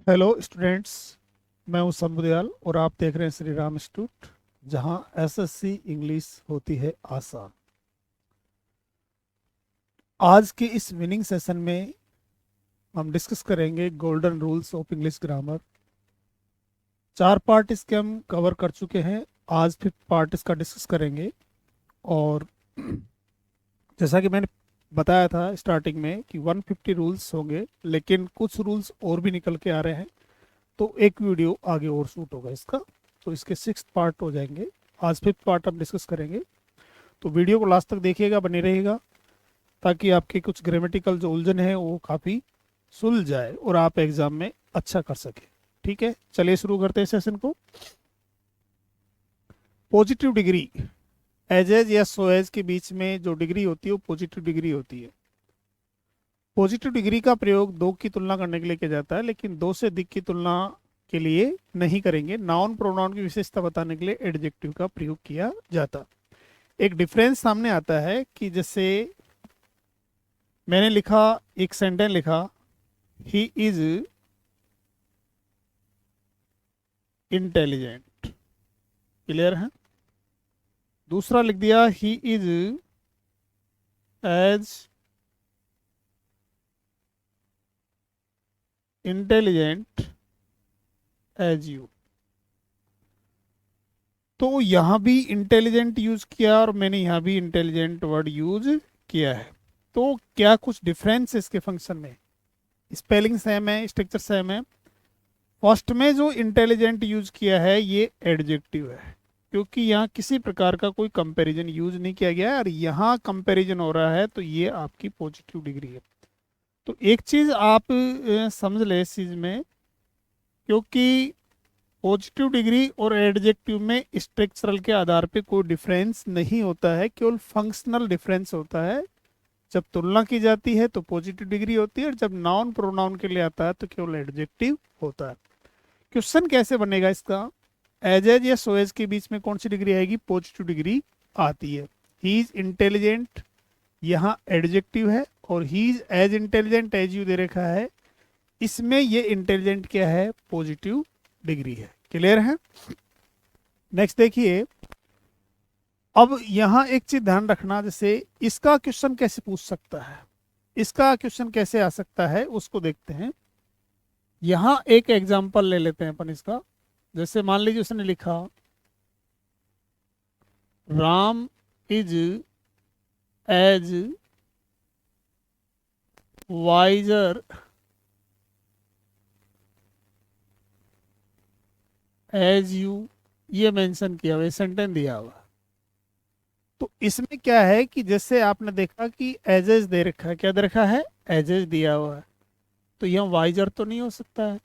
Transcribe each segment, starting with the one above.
Hello students. मैं हूं शंभुदयाल और आप देख रहे हैं श्री राम इंस्टीट्यूट, जहां एसएससी इंग्लिश होती है आसान। आज के इस विनिंग सेशन में हम डिस्कस करेंगे golden rules of English grammar. 4 part इसके हम कवर कर चुके हैं। आज 5th पार्ट इसका डिस्कस करेंगे। और जैसा कि मैंने बताया था स्टार्टिंग में कि 150 रूल्स होंगे, लेकिन कुछ रूल्स और भी निकल के आ रहे हैं, तो एक वीडियो आगे और शूट होगा इसका। तो इसके 6th पार्ट हो जाएंगे। आज 5th पार्ट हम डिस्कस करेंगे, तो वीडियो को लास्ट तक देखिएगा, बने रहेगा, ताकि आपके कुछ ग्रामेटिकल जो उलझन है वो काफ़ी सुलझ जाए और आप एग्जाम में अच्छा कर सके। ठीक है, चलिए शुरू करते हैं सेशन को। पॉजिटिव डिग्री, एज या सो एज के बीच में जो डिग्री होती है वो पॉजिटिव डिग्री होती है। पॉजिटिव डिग्री का प्रयोग दो की तुलना करने के लिए किया जाता है, लेकिन दो से अधिक की तुलना के लिए नहीं करेंगे। नाउन प्रोनाउन की विशेषता बताने के लिए एडजेक्टिव का प्रयोग किया जाता। एक डिफरेंस सामने आता है कि जैसे मैंने लिखा, एक सेंटेंस लिखा, ही इज इंटेलिजेंट। क्लियर है। दूसरा लिख दिया, he is as intelligent as you. तो यहां भी इंटेलिजेंट यूज किया और मैंने यहां भी इंटेलिजेंट वर्ड यूज किया है। तो क्या कुछ डिफरेंस है इसके फंक्शन में? स्पेलिंग सेम है, स्ट्रक्चर सेम है। फर्स्ट में जो इंटेलिजेंट यूज किया है ये एडजेक्टिव है, क्योंकि यहाँ किसी प्रकार का कोई कंपैरिजन यूज नहीं किया गया है, और यहाँ कंपैरिजन हो रहा है, तो ये आपकी पॉजिटिव डिग्री है। तो एक चीज आप समझ ले इस चीज में, क्योंकि पॉजिटिव डिग्री और एडजेक्टिव में स्ट्रक्चरल के आधार पे कोई डिफरेंस नहीं होता है, केवल फंक्शनल डिफरेंस होता है। जब तुलना की जाती है तो पॉजिटिव डिग्री होती है, और जब नाउन प्रोनाउन के लिए आता है तो केवल एडजेक्टिव होता है। क्वेश्चन कैसे बनेगा इसका? एज या सो एज के बीच में कौन सी डिग्री आएगी? पॉजिटिव डिग्री आती है। ही इज इंटेलिजेंट, यहाँ एडजेक्टिव है, और he is as intelligent as you दे रखा है, इसमें ये इंटेलिजेंट क्या है? पॉजिटिव डिग्री है। क्लियर है। नेक्स्ट देखिए, अब यहाँ एक चीज ध्यान रखना, जैसे इसका क्वेश्चन कैसे पूछ सकता है, इसका क्वेश्चन कैसे आ सकता है, उसको देखते हैं। यहाँ एक एग्जांपल ले लेते हैं अपन इसका। जैसे मान लीजिए उसने लिखा, Ram is as wiser as you, ये मेंशन किया हुआ, सेंटेंस दिया हुआ। तो इसमें क्या है कि जैसे आपने देखा कि एजेज दे रखा है, क्या दे रखा है? एजेज दिया हुआ है। तो यहाँ वाइजर तो नहीं हो सकता है,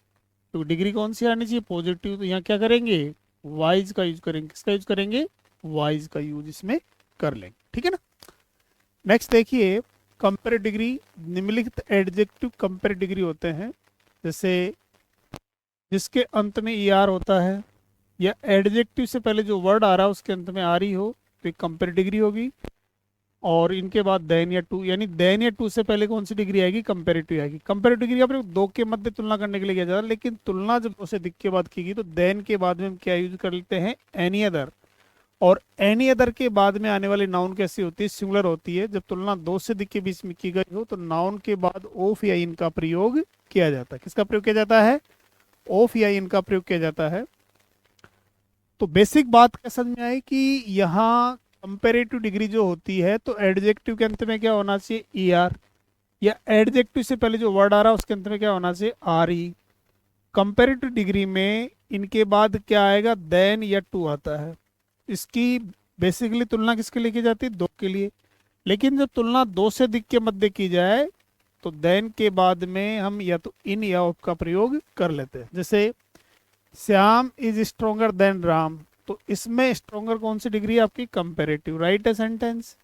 तो डिग्री कौन सी आनी चाहिए? पॉजिटिव। तो यहाँ क्या करेंगे? वाइज का यूज करेंगे। किसका यूज करेंगे? वाइज का यूज इसमें कर लेंगे। ठीक है ना। नेक्स्ट देखिए, कंपेयर डिग्री। निम्नलिखित एडजेक्टिव कंपेयर डिग्री होते हैं, जैसे जिसके अंत में ई आर होता है, या एडजेक्टिव से पहले जो वर्ड आ रहा है उसके अंत में आर ही हो, तो एक कंपेयर डिग्री होगी। और इनके बाद देन या टू, यानी देन या टू से पहले कौन सी डिग्री आएगी? कंपेरेटिव आएगी। कंपेरेटिव डिग्री अपने दो के मध्य तुलना करने के लिए किया जाता है, लेकिन तुलना जब दो से अधिक के बाद की गई तो देन के बाद में हम क्या यूज कर लेते हैं? Any other. और एनी अदर के बाद में आने वाली नाउन कैसी होती है? सिंगुलर होती है। जब तुलना दो से अधिक के बीच में की गई हो तो नाउन के बाद ऑफ या इन का प्रयोग किया जाता है। किसका प्रयोग किया जाता है? ऑफ या इन का प्रयोग किया जाता है। तो बेसिक बात क्या समझ में आई कि यहाँ कंपेरेटिव डिग्री जो होती है तो एडजेक्टिव के अंत में क्या होना चाहिए? ई आर, या एडजेक्टिव से पहले जो वर्ड आ रहा है उसके अंत में क्या होना चाहिए? R E. कंपेरेटिव डिग्री में इनके बाद क्या आएगा? देन या टू आता है। इसकी बेसिकली तुलना किसके लिए की जाती है? दो के लिए। लेकिन जब तुलना दो से अधिक के मध्य की जाए तो देन के बाद में हम या तो इन या ऑफ का प्रयोग कर लेते हैं। जैसे Shyam is stronger then Ram, तो इसमें स्ट्रोंगर कौन सी डिग्री है आपकी? कंपेरेटिव। राइट है sentence.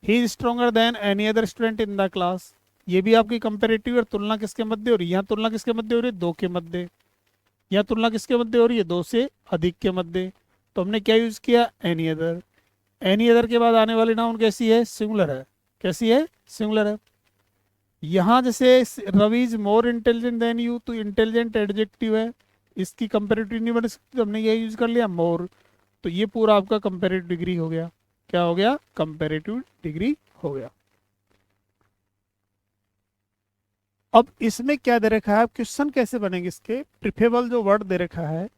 He is stronger then any other student in the class, ये भी आपकी कंपेरेटिव। और तुलना किसके मध्य हो रही है? यहाँ तुलना किसके मध्य हो रही है? दो के मध्य। यहाँ तुलना किसके मध्य हो रही है? दो से अधिक के मध्य। तो हमने क्या यूज किया? Any other. एनी अदर के बाद आने वाली नाउन कैसी है? सिंगुलर है। कैसी है? सिंगुलर है। यहाँ जैसे Ravi is more intelligent than you, तो इंटेलिजेंट एडजेक्टिव है, इसकी कंपेरेटिव नहीं बन सकती, तो हमने ये यूज कर लिया मोर। तो ये पूरा आपका कंपेरेटिव डिग्री हो गया। क्या हो गया? कंपेरेटिव डिग्री हो गया। अब इसमें क्या दे रखा है, क्वेश्चन कैसे बनेंगे इसके? प्रिफेबल जो वर्ड दे रखा है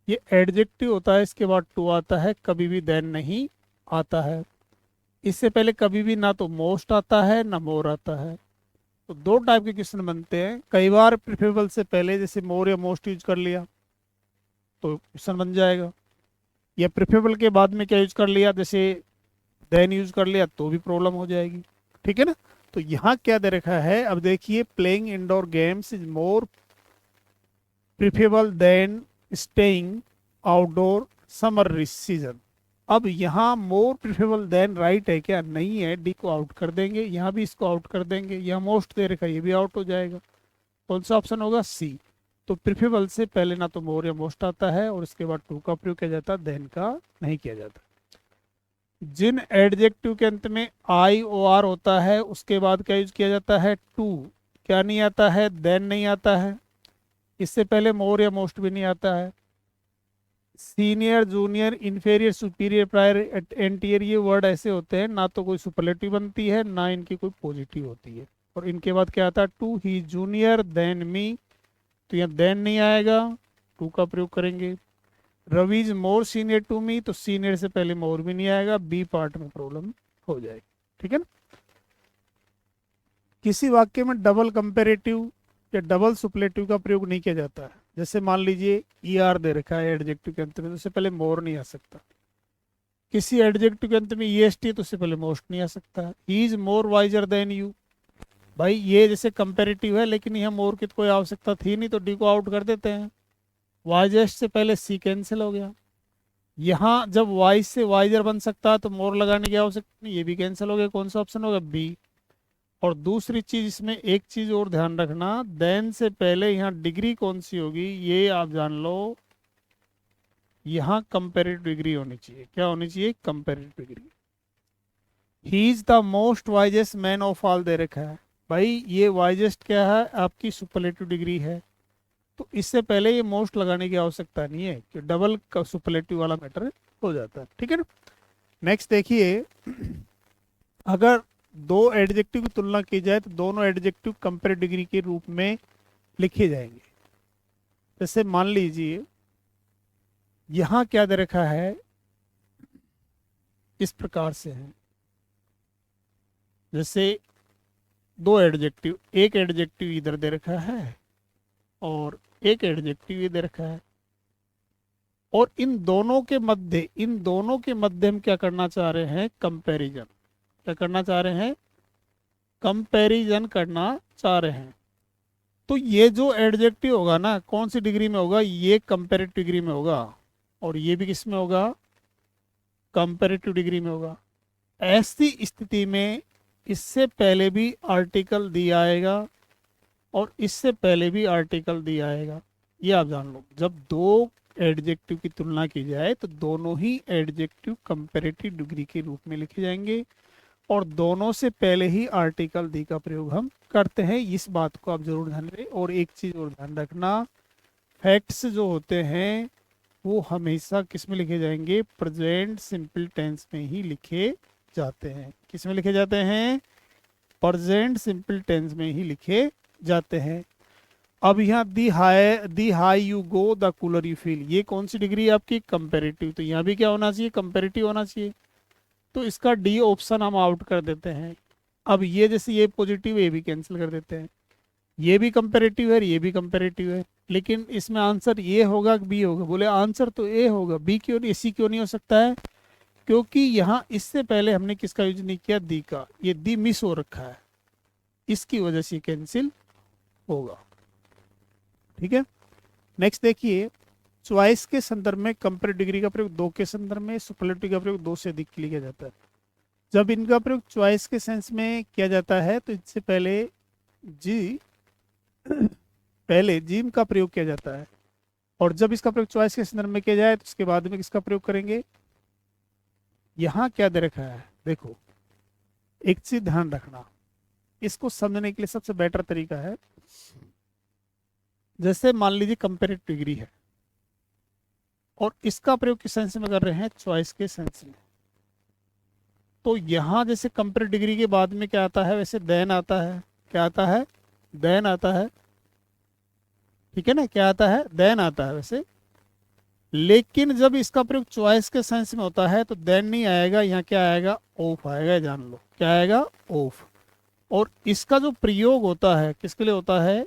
ये एडजेक्टिव होता है, इसके बाद टू आता है, कभी भी देन नहीं आता है। इससे पहले कभी भी ना तो मोस्ट आता है ना मोर आता है। तो दो टाइप के क्वेश्चन बनते हैं, कई बार प्रिफेबल से पहले जैसे मोर या मोस्ट यूज कर लिया तो क्वेश्चन बन जाएगा, या प्रिफेबल के बाद में क्या यूज कर लिया, जैसे देन यूज कर लिया तो भी प्रॉब्लम हो जाएगी। ठीक है ना? तो यहाँ क्या दे रखा है, अब देखिए, playing indoor games is more preferable than staying outdoor summer season. अब यहाँ मोर प्रिफरेबल देन राइट है क्या? नहीं है, डी को आउट कर देंगे, यहाँ भी इसको आउट कर देंगे, यहाँ मोस्ट दे रखा है, ये भी आउट हो जाएगा। कौन सा ऑप्शन होगा? सी। तो प्रिफरेबल से पहले ना तो मोर या मोस्ट आता है, और इसके बाद टू का प्रयोग किया जाता है, देन का नहीं किया जाता। जिन एडजेक्टिव के अंत में आई ओ आर होता है उसके बाद क्या यूज किया जाता है? टू। क्या नहीं आता है? देन नहीं आता है। इससे पहले मोर या मोस्ट भी नहीं आता है। Senior, junior, inferior, superior, prior, anterior, ये वर्ड ऐसे होते हैं ना तो कोई सुपरलेटिव बनती है ना इनकी कोई पॉजिटिव होती है। और इनके बाद क्या आता है? To he junior than me, तो यहाँ देन नहीं आएगा, टू का प्रयोग करेंगे। Ravi is more senior to me, तो सीनियर से पहले मोर भी नहीं आएगा, बी पार्ट में प्रॉब्लम हो जाएगी। ठीक है ना? किसी वाक्य में डबल कंपेरेटिव या डबल सुपलेटिव का प्रयोग नहीं किया जाता है। जैसे मान लीजिए ई आर दे रखा है एडजेक्टिव के अंत में, तो उससे पहले मोर नहीं आ सकता। किसी एडजेक्टिव के अंत में ई एस टी है तो उससे पहले मोस्ट नहीं आ सकता। He is more visor then you, भाई ये जैसे कंपेरेटिव है लेकिन यहाँ मोर की तो कोई आवश्यकता थी नहीं, तो डी को आउट कर देते हैं। वाइजेस्ट से पहले सी कैंसिल हो गया। यहाँ जब वाइज से वाइजर बन सकता है तो मोर लगाने की आवश्यकता नहीं, ये भी कैंसिल हो गया। कौन सा ऑप्शन होगा? बी। और दूसरी चीज, इसमें एक चीज और ध्यान रखना, देन से पहले यहाँ डिग्री कौन सी होगी ये आप जान लो, यहाँ कंपेरेटिव डिग्री होनी चाहिए। क्या होनी चाहिए? Comparative degree. He is the most wisest man of all they रखा है, भाई ये वाइजेस्ट क्या है? आपकी सुपरलेटिव डिग्री है, तो इससे पहले ये मोस्ट लगाने की आवश्यकता नहीं है कि डबल का सुपरलेटिव वाला मैटर हो जाता है। ठीक है ना? नेक्स्ट देखिए, अगर दो एडजेक्टिव की तुलना की जाए तो दोनों एडजेक्टिव कंपेरेटिव डिग्री के रूप में लिखे जाएंगे। जैसे मान लीजिए यहाँ क्या दे रखा है, इस प्रकार से है, जैसे दो एडजेक्टिव, एक एडजेक्टिव इधर दे रखा है और एक एडजेक्टिव ये दे रखा है, और इन दोनों के मध्य हम क्या करना चाह रहे हैं? कंपैरिजन। क्या करना चाह रहे हैं? कंपैरिजन करना चाह रहे हैं। तो ये जो एडजेक्टिव होगा ना, कौन सी डिग्री में होगा? ये कंपैरेटिव डिग्री में होगा, और ये भी किस में होगा? कंपैरेटिव डिग्री में होगा। ऐसी स्थिति में इससे पहले भी आर्टिकल दिया आएगा और इससे पहले भी आर्टिकल दिया आएगा, ये आप जान लो। जब दो एडजेक्टिव की तुलना की जाए तो दोनों ही एडजेक्टिव कंपैरेटिव डिग्री के रूप में लिखे जाएंगे, और दोनों से पहले ही आर्टिकल दी का प्रयोग हम करते हैं। इस बात को आप जरूर ध्यान रखें। और एक चीज और ध्यान रखना, फैक्ट्स जो होते हैं वो हमेशा किस में लिखे जाएंगे? प्रेजेंट सिंपल टेंस में ही लिखे जाते हैं। किस में लिखे जाते हैं? प्रेजेंट सिंपल टेंस में ही लिखे जाते हैं। अब यहाँ the high you go the cooler you feel, ये कौन सी डिग्री है आपकी? कंपेरेटिव। तो यहाँ भी क्या होना चाहिए? कंपेरेटिव होना चाहिए। तो इसका डी ऑप्शन हम आउट कर देते हैं। अब ये जैसे ये पॉजिटिव, ये भी कैंसिल कर देते हैं। ये भी कंपेरेटिव है, ये भी कंपेरेटिव है, लेकिन इसमें आंसर ए होगा कि बी होगा? बोले आंसर तो ए होगा, बी क्यों नहीं, सी क्यों नहीं हो सकता है? क्योंकि यहाँ इससे पहले हमने किसका यूज नहीं किया? दी का। ये दी मिस हो रखा है, इसकी वजह से कैंसिल होगा। ठीक है? नेक्स्ट देखिए, चॉइस के संदर्भ में कंपेरेटिव डिग्री का प्रयोग दो के संदर्भ में, सुपरलेटिव का प्रयोग दो से अधिक के लिए किया जाता है। जब इनका प्रयोग चॉइस के सेंस में किया जाता है तो इससे पहले जिम का प्रयोग किया जाता है, और जब इसका प्रयोग चॉइस के संदर्भ में किया जाए तो उसके बाद में किसका प्रयोग करेंगे? यहाँ क्या दे रखा है देखो, एक चीज ध्यान रखना, इसको समझने के लिए सबसे बेटर तरीका है, जैसे मान लीजिए कंपेरेटिव डिग्री है और इसका प्रयोग किस सेंस में कर रहे हैं, चॉइस के सेंस में। तो यहां जैसे कंपेरेटिव डिग्री के बाद में क्या आता है, वैसे देन आता है। क्या आता है, देन आता है, ठीक है ना, क्या आता है, देन आता है वैसे। लेकिन जब इसका प्रयोग चॉइस के सेंस में होता है तो देन नहीं आएगा, यहाँ क्या आएगा, ऑफ आएगा, जान लो क्या आएगा, ऑफ। और इसका जो प्रयोग होता है किसके लिए होता है,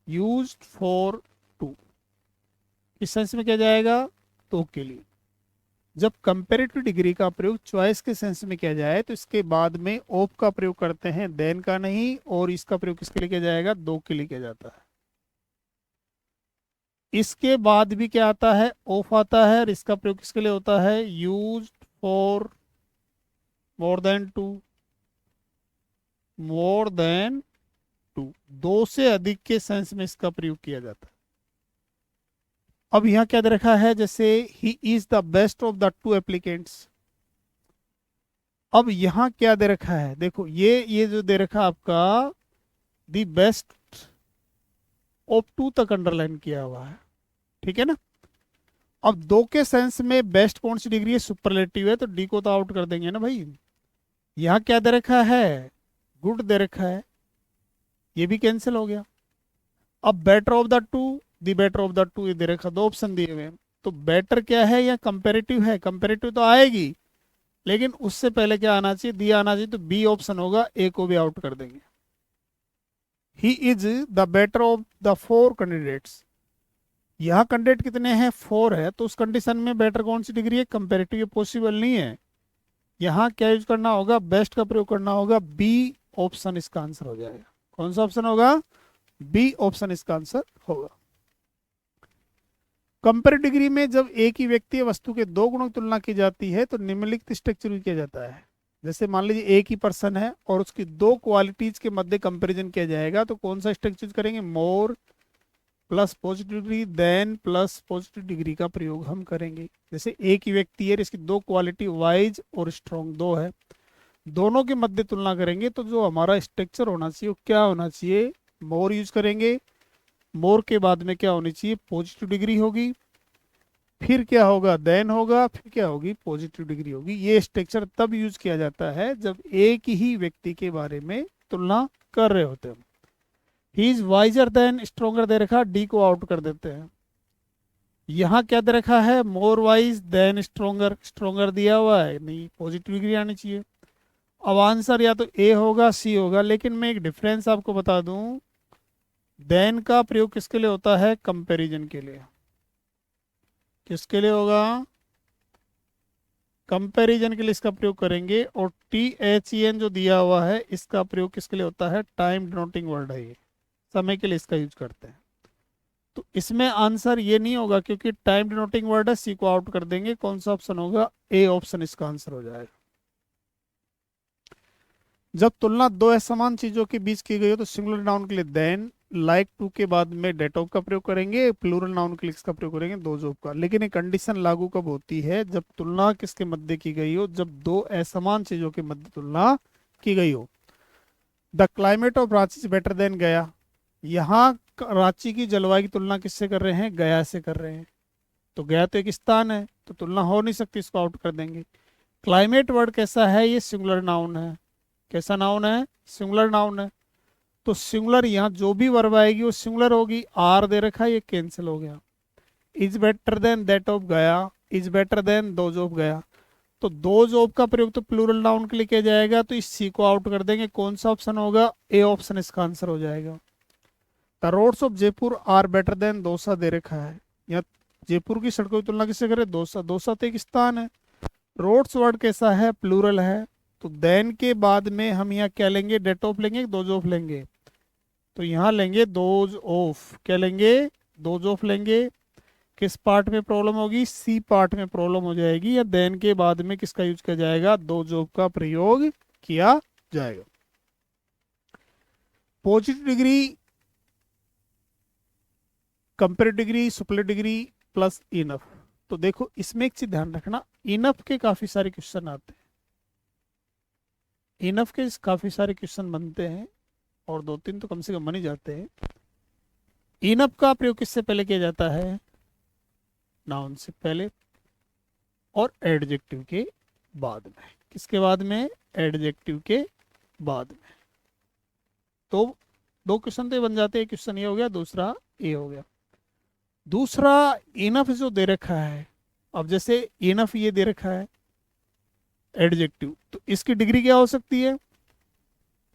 यूज्ड फॉर टू, इस सेंस में क्या जाएगा, तो के लिए। जब कंपेरेटिव डिग्री का प्रयोग चॉइस के सेंस में किया जाए तो इसके बाद में ऑफ का प्रयोग करते हैं, देन का नहीं। और इसका प्रयोग किसके लिए किया जाएगा, दो के लिए किया जाता है। इसके बाद भी क्या आता है, ऑफ आता है। और इसका प्रयोग किसके लिए होता है, used for more than two, more than two, दो से अधिक के सेंस में इसका प्रयोग किया जाता है। अब यहां क्या दे रखा है, जैसे he is the best of the two applicants. अब यहां क्या दे रखा है, देखो ये जो दे रखा आपका द बेस्ट ऑफ टू तक अंडरलाइन किया हुआ है, ठीक है ना। अब दो के सेंस में बेस्ट कौन सी डिग्री है, सुपरलेटिव है, तो डी को तो आउट कर देंगे ना भाई। यहां क्या दे रखा है, गुड दे रखा है, ये भी कैंसिल हो गया। अब better of the two, the better of the two, ये दे रखा, दो ऑप्शन दिए हुए हैं। तो बेटर क्या है या कंपेरेटिव है, कंपेरेटिव तो आएगी, लेकिन उससे पहले क्या आना चाहिए, दी आना चाहिए, तो बी ऑप्शन होगा, ए को भी आउट कर देंगे। He is the better of the four candidates, यहाँ कैंडिडेट कितने हैं, फोर है, तो उस कंडीशन में बेटर कौन सी डिग्री है, कंपेरेटिव, ये पॉसिबल नहीं है। यहाँ क्या यूज करना होगा, बेस्ट का प्रयोग करना होगा, बी ऑप्शन इसका आंसर हो जाएगा। कौन सा ऑप्शन होगा, बी ऑप्शन इसका आंसर होगा। कंपेरेटिव डिग्री में जब एक ही व्यक्ति या वस्तु के दो गुणों की तुलना की जाती है तो निम्नलिखित स्ट्रक्चर किया जाता है। जैसे मान लीजिए एक ही पर्सन है और उसकी दो क्वालिटीज के मध्य कंपैरिजन किया जाएगा, तो कौन सा स्ट्रक्चर करेंगे, more plus positive degree than plus positive degree का प्रयोग हम करेंगे। जैसे एक ही व्यक्ति है, इसकी दो क्वालिटी वाइज और स्ट्रॉन्ग दो है, दोनों के मध्य तुलना करेंगे तो जो हमारा स्ट्रक्चर होना चाहिए वो क्या होना चाहिए, मोर यूज करेंगे। मोर के बाद में क्या होनी चाहिए, पॉजिटिव डिग्री होगी, फिर क्या होगा, देन होगा, फिर क्या होगी, पॉजिटिव डिग्री होगी। ये स्ट्रक्चर तब यूज किया जाता है जब एक ही व्यक्ति के बारे में तुलना कर रहे होते हैं। He is wiser than, stronger दे रखा, डी को आउट कर देते हैं। यहाँ क्या दे रखा है, more wise then stronger, stronger दिया हुआ है, नहीं, पॉजिटिव डिग्री आनी चाहिए। अब आंसर या तो ए होगा, सी होगा, लेकिन मैं एक डिफरेंस आपको बता दूं, देन का प्रयोग किसके लिए होता है, कंपैरिजन के लिए। किसके लिए होगा, कंपैरिजन के लिए इसका प्रयोग करेंगे। और THEN जो दिया हुआ है इसका प्रयोग किसके लिए होता है, टाइम डिनोटिंग वर्ड है, ये समय के लिए इसका यूज करते हैं। तो इसमें आंसर ये नहीं होगा क्योंकि टाइम डिनोटिंग वर्ड है, सी को आउट कर देंगे। कौन सा ऑप्शन होगा, ए ऑप्शन इसका आंसर हो जाएगा। जब तुलना दो असमान चीजों के बीच की गई हो तो सिंगुलर नाउन के लिए देन, लाइक टू के बाद में डेट ऑफ का प्रयोग करेंगे, प्लूरल नाउन के लिए इसका प्रयोग करेंगे, दो ऑफ का। लेकिन एक कंडीशन लागू कब होती है, जब तुलना किसके मध्य की गई हो, जब दो असमान चीजों के मध्य तुलना की गई हो। The climate of Ranchi is better then गया, यहाँ रांची की जलवायु की तुलना किससे कर रहे हैं, गया से कर रहे हैं। तो गया तो एक स्थान है, तो तुलना हो नहीं सकती, इसको आउट कर देंगे। क्लाइमेट वर्ड कैसा है, ये सिंगुलर नाउन है। कैसा नाउन है, सिंगुलर नाउन है। तो सिंगुलर यहाँ जो भी वर्ब आएगी वो सिंगुलर होगी। आर दे रखा है, ये कैंसिल हो गया। Is better than that of गया, is better than those of गया, तो दोज ऑफ का प्रयोग तो प्लूरल नाउन के लिए किया जाएगा, तो इस सी को आउट कर देंगे। कौन सा ऑप्शन होगा, ए ऑप्शन इसका आंसर हो जाएगा। The roads of Jaipur are better than Dausa दे रखा है, यहाँ जयपुर की सड़कों की तुलना किससे करें, दौसा, दौसा तो एक स्थान है। रोड्स वर्ड कैसा है, प्लूरल है, तो देन के बाद में हम यहाँ क्या लेंगे, डेट ऑफ लेंगे, दोज ऑफ लेंगे। तो यहाँ लेंगे दोज ऑफ, क्या लेंगे, दोज ऑफ लेंगे। किस पार्ट में प्रॉब्लम होगी, सी पार्ट में प्रॉब्लम हो जाएगी, या देन के बाद में किसका यूज किया जाएगा, दोज ऑफ का प्रयोग किया जाएगा। Positive degree, comparative degree, superlative degree plus enough. तो देखो इसमें एक चीज ध्यान रखना, इनफ के काफी सारे क्वेश्चन आते हैं। इनफ के काफ़ी सारे क्वेश्चन बनते हैं और 2-3 तो कम से कम बन ही जाते हैं। इनफ का प्रयोग किससे पहले किया जाता है? नाउन से पहले और एडजेक्टिव के बाद में। किसके बाद में? एडजेक्टिव के बाद में। तो 2 क्वेश्चन तो ये बन जाते हैं, क्वेश्चन ये हो गया, दूसरा ये हो गया। दूसरा इनफ जो दे रखा है, अब जैसे इनफ ये दे रखा है एडजेक्टिव, तो इसकी डिग्री क्या हो सकती है?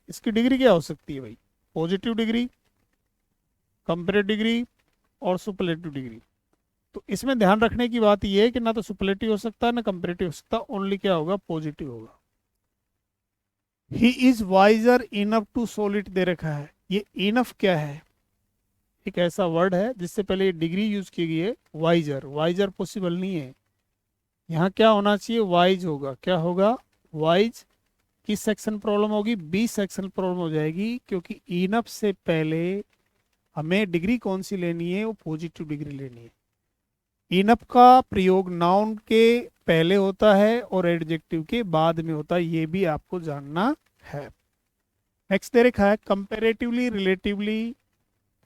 इसकी डिग्री क्या हो सकती है भाई? पॉजिटिव डिग्री, कंपेरेटिव डिग्री और सुपरलेटिव डिग्री। तो इसमें ध्यान रखने की बात यह है कि ना तो सुपरलेटिव हो सकता है ना कंपेरेटिव हो सकता, ओनली क्या होगा? पॉजिटिव होगा। He is wiser enough to solve it दे रखा है। ये इनफ क्या है? एक ऐसा वर्ड है जिससे पहले ये डिग्री यूज की गई है, वाइजर। वाइजर पॉसिबल नहीं है, यहाँ क्या होना चाहिए? वाइज होगा। क्या होगा? वाइज। किस सेक्शन प्रॉब्लम होगी? बी सेक्शन प्रॉब्लम हो जाएगी, क्योंकि इनफ से पहले हमें डिग्री कौन सी लेनी है? वो पॉजिटिव डिग्री लेनी है। इनफ का प्रयोग नाउन के पहले होता है और एडजेक्टिव के बाद में होता है, ये भी आपको जानना है। नेक्स्ट दे रखा है कंपैरेटिवली रिलेटिवली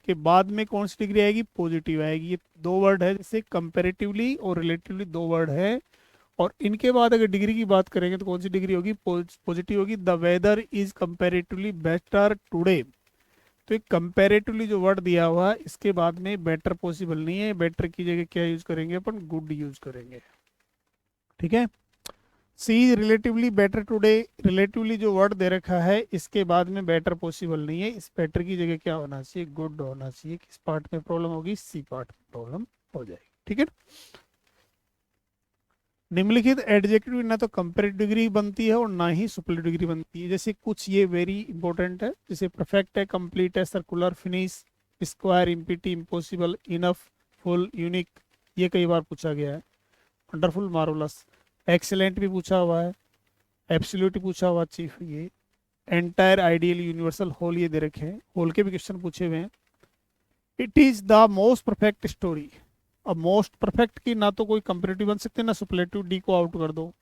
के बाद में कौन सी डिग्री आएगी? पॉजिटिव आएगी। ये 2 वर्ड है, जैसे कंपैरेटिवली और रिलेटिवली 2 वर्ड है, और इनके बाद अगर डिग्री की बात करेंगे तो कौन सी डिग्री होगी? पॉजिटिव होगी। The weather is comparatively better today. तो एक कंपैरेटिवली जो वर्ड दिया हुआ है, इसके बाद में बेटर पॉसिबल नहीं है। बेटर की जगह क्या यूज करेंगे अपन? गुड यूज करेंगे। ठीक है। सी रिलेटिवली बेटर टुडे, रिलेटिवली जो वर्ड दे रखा है इसके बाद में बेटर पॉसिबल नहीं है। इस बेटर की जगह क्या होना चाहिए? गुड होना चाहिए। किस पार्ट में प्रॉब्लम होगी? सी पार्ट में प्रॉब्लम हो जाएगी। ठीक है। निम्नलिखित एडजेक्टिव ना तो कंपेरेटिव डिग्री बनती है और ना ही सुपरलेटिव डिग्री बनती है। जैसे कुछ ये वेरी इंपॉर्टेंट है, जैसे परफेक्ट है, कंप्लीट है, circular, finish, square, empty, impossible, enough, full, unique, ये कई बार पूछा गया है। वंडरफुल, मार्वलस, एक्सीलेंट भी पूछा हुआ है, एब्सोल्यूट पूछा हुआ, चीफ, ये एंटायर, आइडियल, यूनिवर्सल, होल ये दे रखे हैं। होल के भी क्वेश्चन पूछे हुए हैं। It is the most perfect story. अब मोस्ट परफेक्ट की ना तो कोई कंपेरेटिव बन सकते ना सुपरलेटिव, डी को आउट कर दो,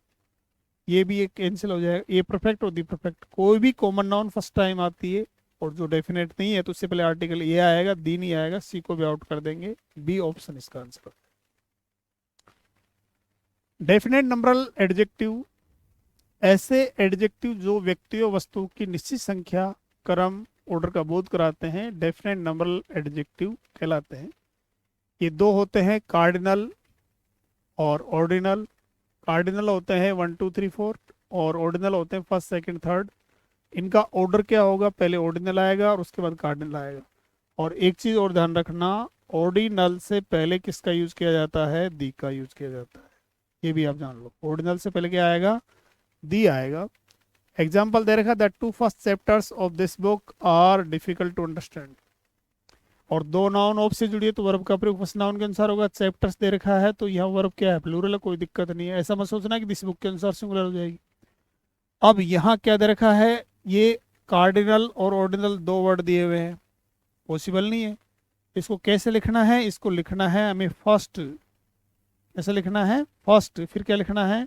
ये भी एक कैंसिल हो जाएगा। ए परफेक्ट और दी परफेक्ट, कोई भी कॉमन नाउन फर्स्ट टाइम आती है और जो डेफिनेट नहीं है तो उससे पहले आर्टिकल ए आएगा, दी नहीं आएगा, सी को भी आउट कर देंगे। बी ऑप्शन इसका आंसर। डेफिनेट नंबरल एडजेक्टिव, ऐसे एडजेक्टिव जो व्यक्तियों वस्तु की निश्चित संख्या, क्रम, ऑर्डर का बोध कराते हैं, डेफिनेट नंबरल एडजेक्टिव कहलाते हैं। ये 2 होते हैं, कार्डिनल और ऑर्डिनल। कार्डिनल होते हैं 1 2 3 4 और ऑर्डिनल होते हैं फर्स्ट सेकंड थर्ड। इनका ऑर्डर क्या होगा? पहले ऑर्डिनल आएगा और उसके बाद कार्डिनल आएगा। और एक चीज और ध्यान रखना, ऑर्डिनल से पहले किसका यूज किया जाता है? दी का यूज किया जाता है, ये भी आप जान लो। ऑर्डिनल से पहले क्या आएगा? दी आएगा। एग्जाम्पल दे रखा, the 2 first chapters of this book are difficult to understand. और 2 नाउन ऑफ से जुड़ी है तो वर्ब का प्रयोग फर्स्ट नाउन के अनुसार होगा। चैप्टर्स दे रखा है तो यहाँ वर्ब क्या है? प्लूरल है, कोई दिक्कत नहीं है। ऐसा मत सोचना कि दिस बुक के अनुसार सिंगुलर हो जाएगी। अब यहाँ क्या दे रखा है? ये कार्डिनल और ऑर्डिनल 2 वर्ड दिए हुए हैं, पॉसिबल नहीं है। इसको कैसे लिखना है? इसको लिखना है हमें फर्स्ट। ऐसा लिखना है फर्स्ट, फिर क्या लिखना है?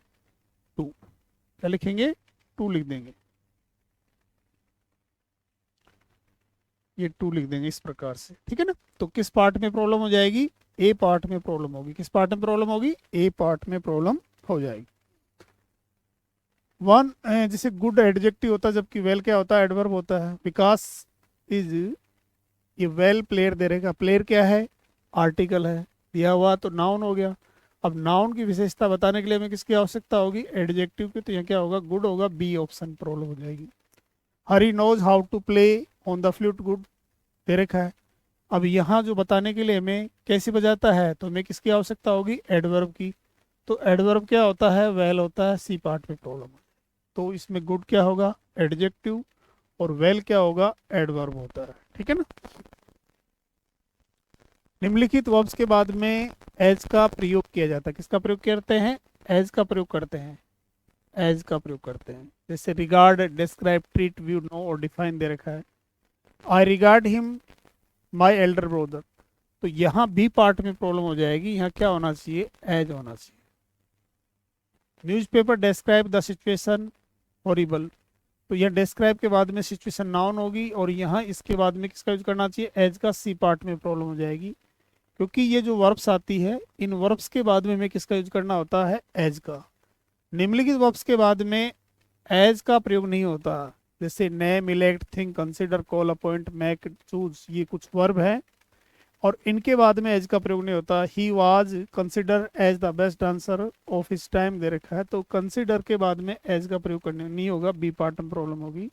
टू। क्या लिखेंगे? टू लिख देंगे, ये 2 लिख देंगे इस प्रकार से। ठीक है ना। तो किस पार्ट में प्रॉब्लम हो जाएगी? ए पार्ट में प्रॉब्लम होगी। किस पार्ट में प्रॉब्लम होगी? ए पार्ट में प्रॉब्लम हो जाएगी। वन, जैसे गुड एडजेक्टिव होता है, जबकि वेल क्या होता है? एडवर्ब होता है। विकास इज, ये वेल प्लेयर दे रहेगा। प्लेयर क्या है? आर्टिकल है, दिया हुआ तो नाउन हो गया। अब नाउन की विशेषता बताने के लिए हमें किसकी आवश्यकता होगी? एडजेक्टिव की। तो यहाँ क्या होगा? गुड होगा। बी ऑप्शन प्रॉब्लम हो जाएगी। Hari knows how to play on the flute, good दे रखा है। अब यहाँ जो बताने के लिए हमें कैसे बजाता है तो हमें किसकी आवश्यकता होगी? एडवर्ब की। तो एडवर्ब क्या होता है? वेल होता है। सी पार्ट में प्रॉब्लम। तो इसमें गुड क्या होगा? एडजेक्टिव, और वेल क्या होगा? एडवर्ब होता है। ठीक है ना। निम्नलिखित वर्ब्स के बाद में एज का प्रयोग किया जाता है। किसका प्रयोग करते हैं? एज का प्रयोग करते हैं। एज का प्रयोग करते हैं। जैसे regard, describe, treat, view, know और डिफाइन दे रखा है। I regard him my elder brother, तो यहाँ बी पार्ट में प्रॉब्लम हो जाएगी। यहाँ क्या होना चाहिए? एज होना चाहिए। Newspaper describe the situation horrible, तो यह डिस्क्राइब के बाद में सिचुएशन नाउन होगी, और यहाँ इसके बाद में किसका यूज करना चाहिए, एज का। सी पार्ट में प्रॉब्लम हो जाएगी, क्योंकि ये जो वर्ब्स आती है इन वर्ब्स के बाद में हमें किसका यूज करना होता है, एज का। निम्नलिखित वर्ब्स के बाद में एज का प्रयोग नहीं होता, जैसे name, elect, think, consider, call, appoint, make, choose, ये कुछ वर्ब है और इनके बाद में एज का प्रयोग नहीं होता। He was consider as the best dancer of his time दे रखा है, तो कंसिडर के बाद में एज का प्रयोग करने नहीं होगा, बी पार्ट में प्रॉब्लम होगी।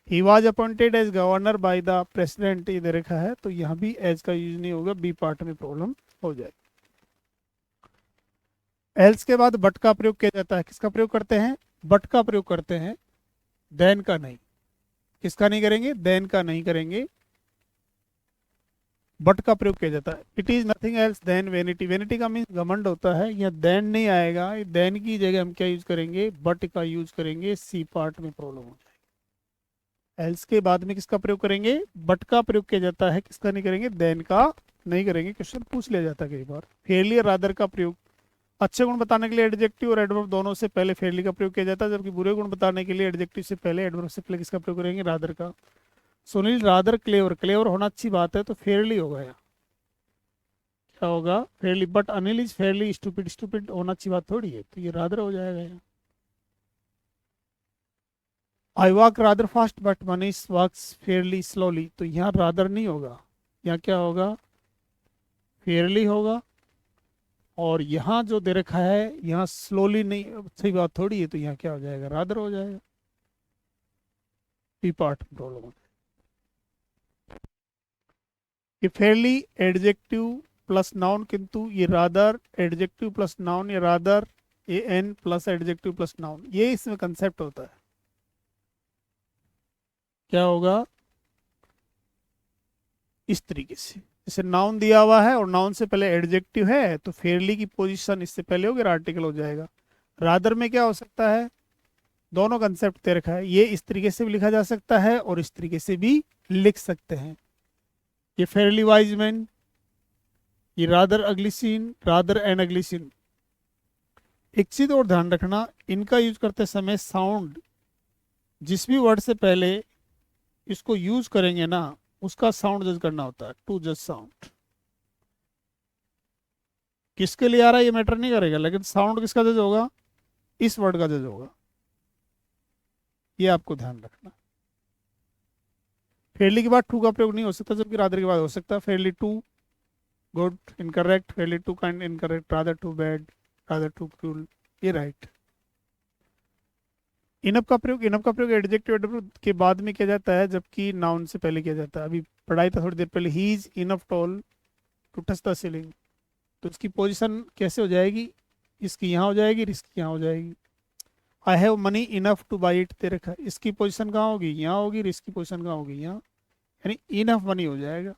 He was appointed as governor by the president ये दे रखा है, तो यहाँ भी एज का यूज नहीं होगा, बी पार्ट में प्रॉब्लम हो जाएगी। एल्स के बाद बट का प्रयोग किया जाता है, किसका प्रयोग करते हैं, बट का प्रयोग करते हैं, देन का नहीं। किसका नहीं करेंगे, देन का नहीं करेंगे, बट का प्रयोग किया जाता है। It is nothing else than vanity, vanity का मीन्स घमंड होता है, यहाँ देन नहीं आएगा, देन की जगह हम क्या यूज करेंगे, बट का यूज करेंगे, सी पार्ट में प्रॉब्लम हो जाएगी। एल्स के बाद में किसका प्रयोग करेंगे, बट का प्रयोग किया जाता है, किसका नहीं करेंगे, देन का नहीं करेंगे। क्वेश्चन पूछ लिया जाता है कई बार। फेयरली रादर का प्रयोग अच्छे गुण बताने के लिए एडजेक्टिव और एडवर्ब दोनों से पहले फेयरली का प्रयोग किया जाता है, जबकि बुरे गुण बताने के लिए एडजेक्टिव से पहले, एडवर्ब से पहले किसका प्रयोग करेंगे, रादर का। सुनील रादर क्लेवर, क्लेवर होना अच्छी बात है तो फेयरली होगा, यहाँ क्या होगा, Fairlie. But Anil is fairly stupid, stupid होना अच्छी बात थोड़ी है, तो ये रादर हो जाएगा यहाँ। I walk rather fast but Manish walks fairly slowly, तो यहाँ रादर नहीं होगा, यहाँ क्या होगा, फेयरली होगा। और यहाँ जो दे रखा है यहाँ स्लोली नहीं, सही बात थोड़ी है, तो यहाँ क्या हो जाएगा, रादर हो जाएगा, बी पार्ट प्रॉब्लम हो जाएगा। ये फेयरली एडजेक्टिव प्लस नाउन, किंतु ये रादर एडजेक्टिव प्लस नाउन, ये rather a an plus adjective plus noun, ये इसमें कंसेप्ट होता है। क्या होगा, इस तरीके से, जैसे नाउन दिया हुआ है और नाउन से पहले एडजेक्टिव है, तो फेयरली की पोजीशन इससे पहले होगी, आर्टिकल हो जाएगा। रादर में क्या हो सकता है, दोनों कंसेप्ट दे रखा है, ये इस तरीके से भी लिखा जा सकता है और इस तरीके से भी लिख सकते हैं। ये फेयरली वाइज मैन, ये रादर अगली सीन, रादर एंड अगली सीन। एक चीज और ध्यान रखना, इनका यूज करते समय साउंड, जिस भी वर्ड से पहले इसको यूज करेंगे ना, उसका साउंड जज करना होता है, टू जज साउंड। किसके लिए आ रहा है ये मैटर नहीं करेगा, लेकिन साउंड किसका जज होगा, इस वर्ड का जज होगा, ये आपको ध्यान रखना। फेयरली के बाद टू का प्रयोग नहीं हो सकता, जबकि रादर के बाद हो सकता है। Fairly too good incorrect, fairly too kind incorrect, rather too bad, rather too cruel, ये राइट। इनफ का प्रयोग, इनफ का प्रयोग एडजेक्टिव के बाद में किया जाता है, जबकि नाउन से पहले किया जाता है। अभी पढ़ाई था थोड़ी देर पहले, he is enough tall to touch the ceiling, तो इसकी पोजीशन कैसे हो जाएगी, इसकी यहाँ हो जाएगी, इसकी यहाँ हो जाएगी। I have money enough two by it दे रखा है, इसकी पोजीशन कहाँ होगी, यहाँ होगी, इसकी पोजीशन कहाँ होगी, यहाँ, यानी इनफ मनी हो जाएगा।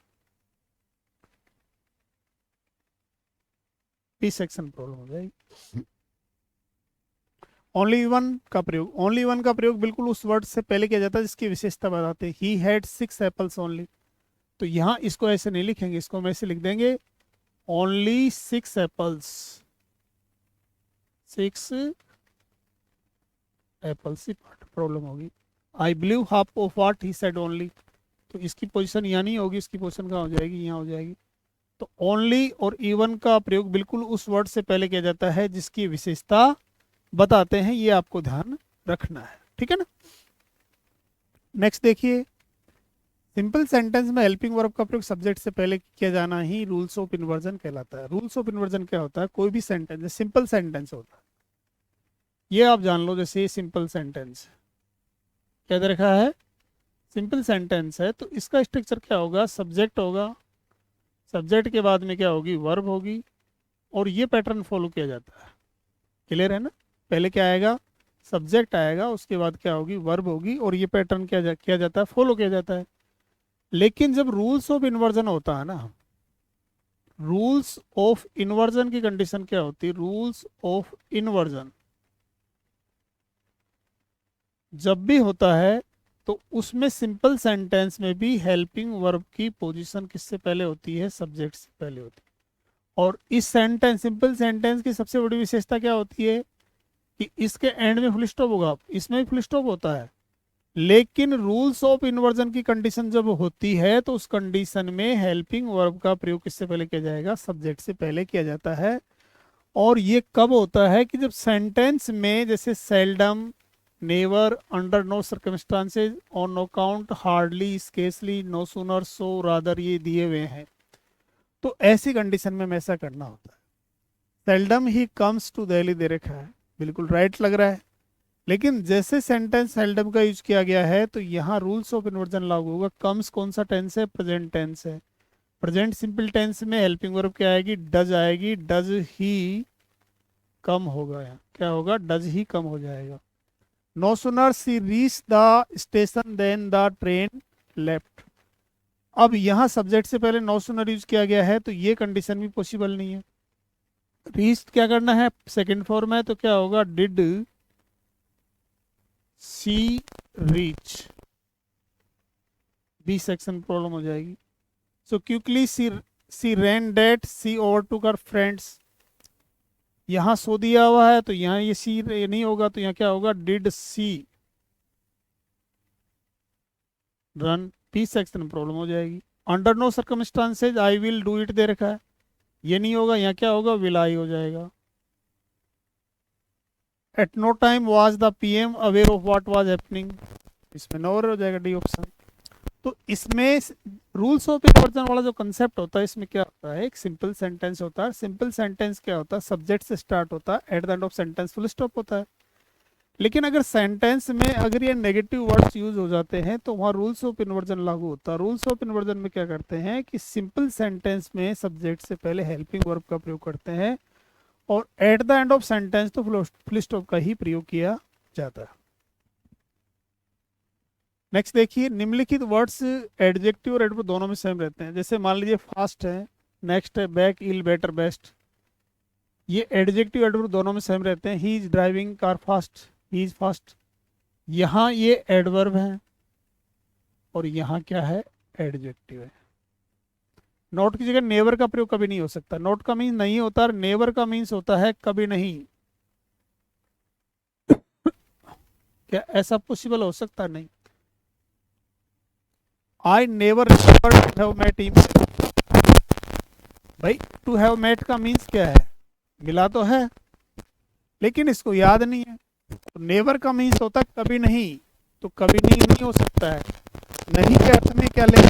बी सेक्शन प्रॉब्लम हो जाएगी। ओनली वन का प्रयोग, ओनली वन का प्रयोग बिल्कुल उस वर्ड से पहले किया जाता है जिसकी विशेषता बताते हैं। ही हैड 6 एप्पल्स ओनली, तो यहाँ इसको ऐसे नहीं लिखेंगे, इसको हम ऐसे लिख देंगे, ओनली 6 एप्पल्स, 6 एप्पल्स ही प्रॉब्लम होगी। I believe half of what he said only, तो इसकी पोजीशन यहाँ नहीं होगी, इसकी पोजीशन कहाँ हो जाएगी, यहाँ हो जाएगी। तो ओनली और इवन का प्रयोग बिल्कुल उस वर्ड से पहले किया जाता है जिसकी विशेषता बताते हैं, ये आपको ध्यान रखना है, ठीक है ना। नेक्स्ट देखिए, सिंपल सेंटेंस में हेल्पिंग वर्ब का प्रयोग सब्जेक्ट से पहले किया जाना ही रूल्स ऑफ इन्वर्जन कहलाता है। रूल्स ऑफ इन्वर्जन क्या होता है, कोई भी सेंटेंस सिंपल सेंटेंस होता है, ये आप जान लो। जैसे सिंपल सेंटेंस क्या दे रखा है, सिंपल सेंटेंस है, तो इसका स्ट्रक्चर क्या होगा, सब्जेक्ट होगा, सब्जेक्ट के बाद में क्या होगी, वर्ब होगी, और ये पैटर्न फॉलो किया जाता है। क्लियर है ना, पहले क्या आएगा, सब्जेक्ट आएगा, उसके बाद क्या होगी, वर्ब होगी, और ये पैटर्न किया जाता है, फॉलो किया जाता है। लेकिन जब रूल्स ऑफ इन्वर्जन होता है ना, रूल्स ऑफ इन्वर्जन की कंडीशन क्या होती है, रूल्स ऑफ इन्वर्जन जब भी होता है तो उसमें सिंपल सेंटेंस में भी हेल्पिंग वर्ब की पोजीशन किससे पहले होती है, सब्जेक्ट से पहले होती है। और इस सेंटेंस, सिंपल सेंटेंस की सबसे बड़ी विशेषता क्या होती है कि इसके एंड में फुल स्टॉप होगा, इसमें भी फुल स्टॉप होता है, लेकिन रूल्स ऑफ इन्वर्जन की कंडीशन जब होती है तो उस कंडीशन में हेल्पिंग वर्ब का प्रयोग किससे पहले किया जाएगा? सब्जेक्ट से पहले किया जाता है। और ये कब होता है? कि जब सेंटेंस में जैसे seldom, never, under no circumstances, on no count, hardly, scarcely, no sooner, so, rather ये दिए हुए हैं, तो ऐसी कंडीशन में हमें ऐसा करना होता है। Seldom he comes to Delhi दे रखा है, बिल्कुल राइट लग रहा है। लेकिन जैसे सेंटेंस सेल्डम का यूज किया गया है तो यहाँ रूल्स ऑफ इन्वर्जन लागू होगा। कम्स कौन सा टेंस है? प्रेजेंट टेंस है। प्रेजेंट सिंपल टेंस में हेल्पिंग वर्ब क्या आएगी? डज आएगी। डज ही कम होगा, यहाँ क्या होगा? डज ही कम हो जाएगा। No sooner she reach the station than the train left. अब यहाँ सब्जेक्ट से पहले नो सुनर यूज किया गया है तो ये कंडीशन भी पॉसिबल नहीं है। रीच क्या करना है? सेकंड फॉर्म है, तो क्या होगा? Did she reach. B section problem हो जाएगी। So quickly she ran that she overtook her friends. यहाँ सो दिया हुआ है तो यहाँ ये सी नहीं होगा, तो यहाँ क्या होगा? Did she run. B section में प्रॉब्लम हो जाएगी। Under no circumstances I will do it दे रखा है, ये नहीं होगा, यहाँ क्या होगा? विल आई हो जाएगा। At no time was the PM aware of what was happening, इसमें नो हो जाएगा, डी ऑप्शन। तो इसमें रूल्स ऑफ इन्वर्जन वाला जो कंसेप्ट होता है, इसमें क्या होता है? एक सिंपल सेंटेंस होता है। सिंपल सेंटेंस क्या होता है? सब्जेक्ट से स्टार्ट होता है, at the end of sentence full stop होता है। लेकिन अगर सेंटेंस में अगर ये नेगेटिव वर्ड्स यूज हो जाते हैं तो वहाँ रूल्स ऑफ इन्वर्जन लागू होता है। रूल्स ऑफ इन्वर्जन में क्या करते हैं कि सिंपल सेंटेंस में सब्जेक्ट से पहले हेल्पिंग वर्ब का प्रयोग करते हैं और at the end of sentence तो फुल स्टॉप का ही प्रयोग किया जाता है। नेक्स्ट देखिए, निम्नलिखित वर्ड्स एडजेक्टिव और एडवर्ब दोनों में सेम रहते हैं। जैसे मान लीजिए फास्ट है, नेक्स्ट है बैक, इल, बेटर, बेस्ट। ये एडजेक्टिव एडवर्ब दोनों में सेम रहते हैं। He is driving car fast, he is fast. यहाँ ये एडवर्ब है और यहाँ क्या है? एडजेक्टिव है। नॉट की जगह नेवर का प्रयोग कभी नहीं हो सकता। नॉट का मीन्स नहीं होता और नेवर का मीन्स होता है कभी नहीं। क्या ऐसा पॉसिबल हो सकता? नहीं। I never remember to have met him. भाई टू हैव मेट का मीन्स क्या है? मिला तो है लेकिन इसको याद नहीं है। तो नेवर का मीन्स होता है कभी नहीं, तो कभी नहीं नहीं हो सकता है। नहीं के अर्थ में क्या लेंगे?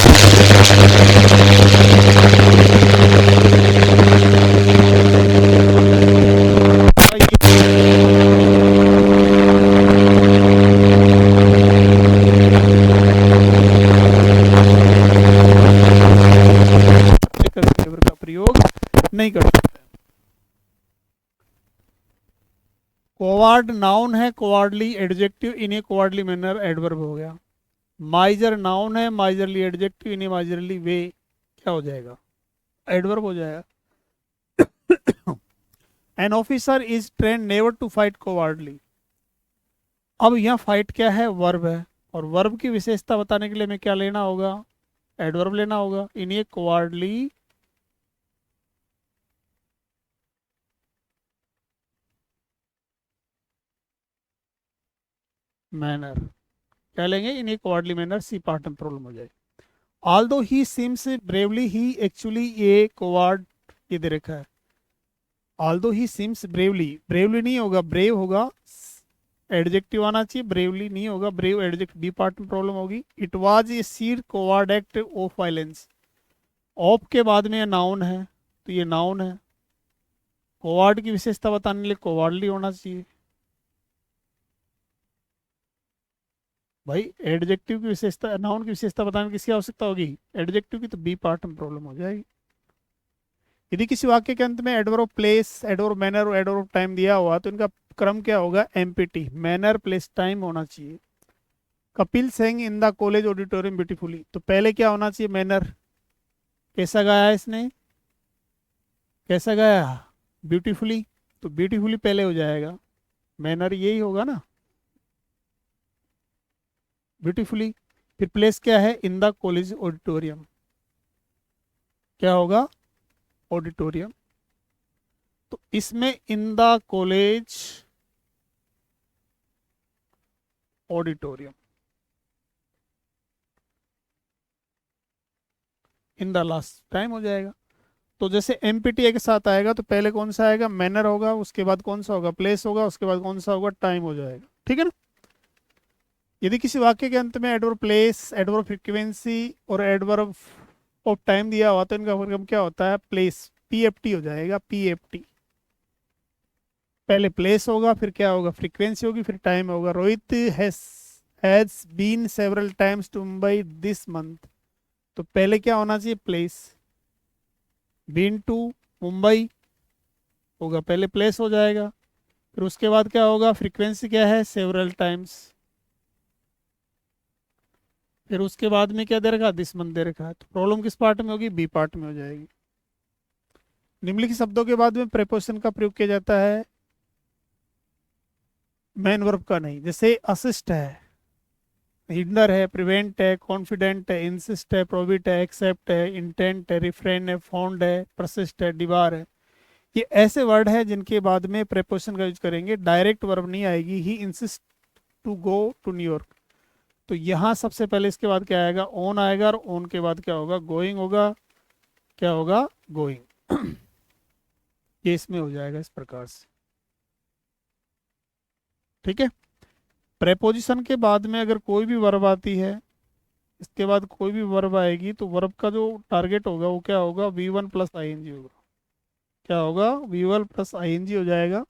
नेवर का प्रयोग नहीं कर सकते। कोवार्ड नाउन है, cowardly adjective, in a cowardly manner adverb हो गया। माइजर नाउन है, miserly adjective, in a miserly way क्या हो जाएगा? एडवर्ब हो जाएगा। An officer is train never to fight cowardly. अब यहाँ फाइट क्या है? वर्ब है। और वर्ब की विशेषता बताने के लिए हमें क्या लेना होगा? एडवर्ब लेना होगा। इन ए कोवार्डली मैनर क्या लेंगे? In a cowardly manner. C part में प्रॉब्लम हो जाएगी। Although he seems bravely, he actually a coward ये दे रखा है। Although he seems bravely, bravely नहीं होगा, ब्रेव होगा, एडजेक्टिव आना चाहिए, ब्रेवली नहीं होगा, ब्रेव एडजेक्टिव, बी पार्ट में प्रॉब्लम होगी। It was a seed coward act of violence. Of के बाद में नाउन है तो ये नाउन है। कोवार्ड की विशेषता बताने के लिए कोवार्डली होना चाहिए। भाई एडजेक्टिव की विशेषता, नाउन की विशेषता बताने की किसकी आवश्यकता होगी? एडजेक्टिव की, तो बी पार्ट में प्रॉब्लम हो जाएगी। यदि किसी वाक्य के अंत में adverb of place, adverb of manner और एडवर्ब ऑफ टाइम दिया हुआ तो इनका क्रम क्या होगा? एमपीटी, मैनर प्लेस टाइम होना चाहिए। Kapil Singh in the college auditorium beautifully, तो पहले क्या होना चाहिए? मैनर। कैसा गाया इसने? कैसा गाया? ब्यूटीफुली, तो ब्यूटीफुली पहले हो जाएगा, मैनर यही होगा ना, ब्यूटीफुली। फिर प्लेस क्या है? इन द कॉलेज ऑडिटोरियम, क्या होगा? ऑडिटोरियम। तो इसमें in the college auditorium, in the last time हो जाएगा। तो जैसे एमपीटी के साथ आएगा तो पहले कौन सा आएगा, मैनर होगा, उसके बाद कौन सा होगा, प्लेस होगा, उसके बाद कौन सा होगा, टाइम हो जाएगा। ठीक है ना। यदि किसी वाक्य के अंत में एडवर्ब प्लेस, एडवर्ब फ्रीक्वेंसी और एडवर्ब ऑफ टाइम दिया हुआ तो इनका वर्गम क्या होता है, प्लेस, पीएफटी हो जाएगा, पीएफटी। पहले प्लेस होगा, फिर क्या होगा, फ्रीक्वेंसी होगी, फिर टाइम होगा। Rohit has been several times to Mumbai this month, तो पहले क्या होना चाहिए, प्लेस। बीन टू मुंबई होगा, पहले प्लेस हो जाएगा, फिर उसके बाद क्या होगा, फ्रीक्वेंसी क्या है, सेवरल टाइम्स, फिर उसके बाद में क्या दे रखा, दिस मंथ दे रखा है। तो प्रॉब्लम किस पार्ट में होगी, बी पार्ट में हो जाएगी। निम्नलिखित शब्दों के बाद में प्रेपोजिशन का प्रयोग किया जाता है, मेन वर्ब का नहीं। जैसे असिस्ट है, हिंडर है, प्रिवेंट है, कॉन्फिडेंट है, इंसिस्ट है, प्रोविट है, एक्सेप्ट है, इंटेंट है, रिफ्रेन है, फाउंड है, परसिस्ट है, डिबार है। ये ऐसे वर्ड है जिनके बाद में प्रेपोजिशन का यूज करेंगे, डायरेक्ट वर्ब नहीं आएगी। He insist to go to New York, तो यहाँ सबसे पहले इसके बाद क्या आएगा, ऑन आएगा, और ऑन के बाद क्या होगा, गोइंग होगा, क्या होगा, गोइंग। ये इसमें हो जाएगा इस प्रकार से। ठीक है। प्रेपोजिशन के बाद में अगर कोई भी वर्ब आती है, इसके बाद कोई भी वर्ब आएगी, तो वर्ब का जो टारगेट होगा वो क्या होगा, V one plus I N G होगा। क्या होगा, V one plus I N G हो जाएगा।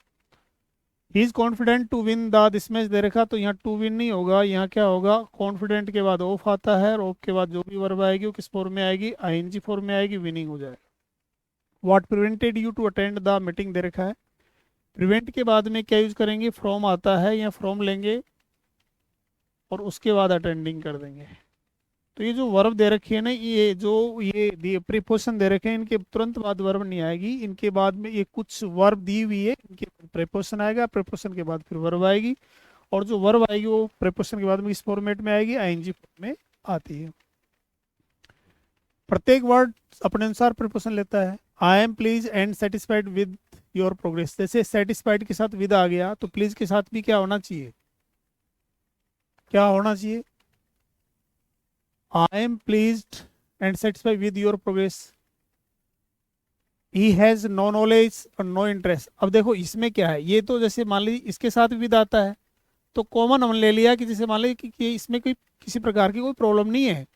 He is confident to win the this match दे रखा, तो यहाँ टू विन नहीं होगा, यहाँ क्या होगा, कॉन्फिडेंट के बाद ऑफ आता है, और ऑफ के बाद जो भी वर्ब आएगी वो किस फॉर्म में आएगी, आई एन जी फॉर्म में आएगी, विनिंग हो जाएगा। What prevented you to attend the meeting दे रखा है, प्रिवेंट के बाद में क्या यूज करेंगे, फ्रॉम आता है, या फ्रॉम लेंगे और उसके बाद अटेंडिंग कर देंगे। तो ये जो वर्ब दे रखी है ना, ये जो ये प्रीपोजिशन दे रखे हैं, इनके तुरंत बाद वर्ब नहीं आएगी, इनके बाद में ये कुछ वर्ब दी हुई है, इनके प्रीपोजिशन आएगा, प्रीपोजिशन के बाद फिर वर्ब आएगी, और जो वर्ब आएगी वो प्रीपोजिशन के बाद में इस फॉर्मेट में आएगी, आईएनजी फॉर्म में आती है। प्रत्येक वर्ड अपने अनुसार प्रीपोजिशन लेता है। I am please and satisfied with your progress, जैसे सेटिस्फाइड के साथ विद आ गया, तो प्लीज के साथ भी क्या होना चाहिए, क्या होना चाहिए, I am pleased and satisfied with your progress. He has no knowledge और नो इंटरेस्ट। अब देखो इसमें क्या है, ये तो जैसे मान लीजिए इसके साथ विद आता है, तो कॉमन हमने ले लिया कि जैसे मान लीजिए कि इसमें कोई किसी प्रकार की कोई प्रॉब्लम नहीं है,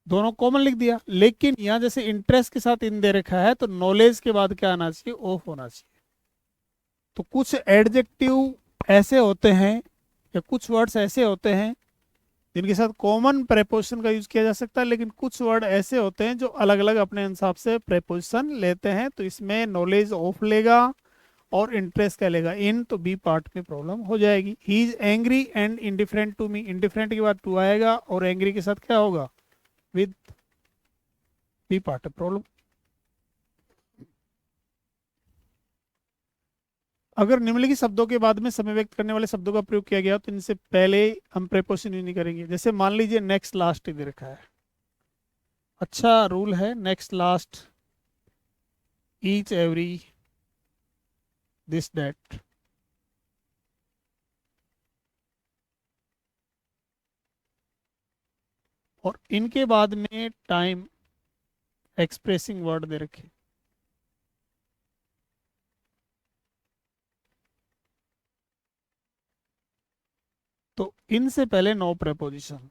दोनों कॉमन लिख दिया। लेकिन यहाँ जैसे इंटरेस्ट के साथ इन दे रखा है, तो नॉलेज के बाद क्या आना चाहिए, ऑफ होना चाहिए। तो कुछ एडजेक्टिव ऐसे होते हैं, या कुछ वर्ड्स ऐसे होते हैं जिनके साथ कॉमन प्रेपोजिशन का यूज किया जा सकता है, लेकिन कुछ वर्ड ऐसे होते हैं जो अलग अलग अपने हिसाब से प्रेपोजिशन लेते हैं। तो इसमें नॉलेज ऑफ लेगा और इंटरेस्ट क्या लेगा, इन, तो बी पार्ट में प्रॉब्लम हो जाएगी। He is angry and indifferent to me, indifferent के बाद टू आएगा, और एंग्री के साथ क्या होगा, विद, बी पार्ट प्रॉब्लम। अगर निम्नलिखित शब्दों के बाद में समय व्यक्त करने वाले शब्दों का प्रयोग किया गया तो इनसे पहले हम प्रेपोजिशन यूज नहीं करेंगे। जैसे मान लीजिए नेक्स्ट लास्ट दे रखा है, अच्छा रूल है, next last, each every, this that. और इनके बाद में टाइम एक्सप्रेसिंग वर्ड दे रखे, तो इनसे पहले नो प्रेपोजिशन।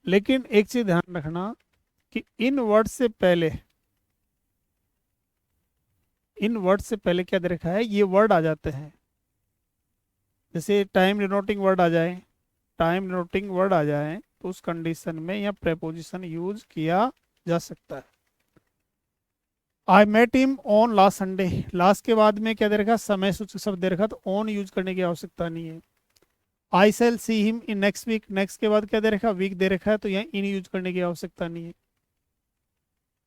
लेकिन एक चीज ध्यान रखना कि इन वर्ड से पहले, इन वर्ड से पहले क्या दे रखा है, ये वर्ड आ जाते हैं। जैसे टाइम डिनोटिंग वर्ड आ जाए, टाइम डिनोटिंग वर्ड आ जाए, तो उस कंडीशन में यह प्रेपोजिशन यूज किया जा सकता है। I met him on last Sunday, last के बाद में क्या दे रखा, समय सूचक शब्द दे रखा, तो ऑन यूज करने की आवश्यकता नहीं है। I shall see him in next week, next के बाद क्या दे रखा, वीक दे रखा है, तो यहाँ इन यूज करने की आवश्यकता नहीं है।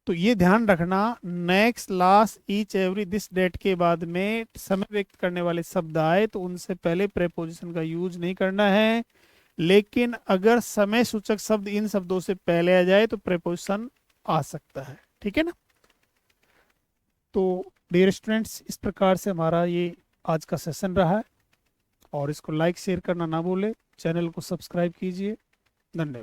तो ये ध्यान रखना, next, last, each, every, this date के बाद में समय व्यक्त करने वाले शब्द आए तो उनसे पहले प्रेपोजिशन का यूज नहीं करना है। लेकिन अगर समय सूचक शब्द इन शब्दों से पहले आ जाए तो प्रेपोजिशन आ सकता है। ठीक है ना। तो डियर स्टूडेंट्स, इस प्रकार से हमारा ये आज का सेशन रहा है, और इसको लाइक शेयर करना ना भूले, चैनल को सब्सक्राइब कीजिए। धन्यवाद।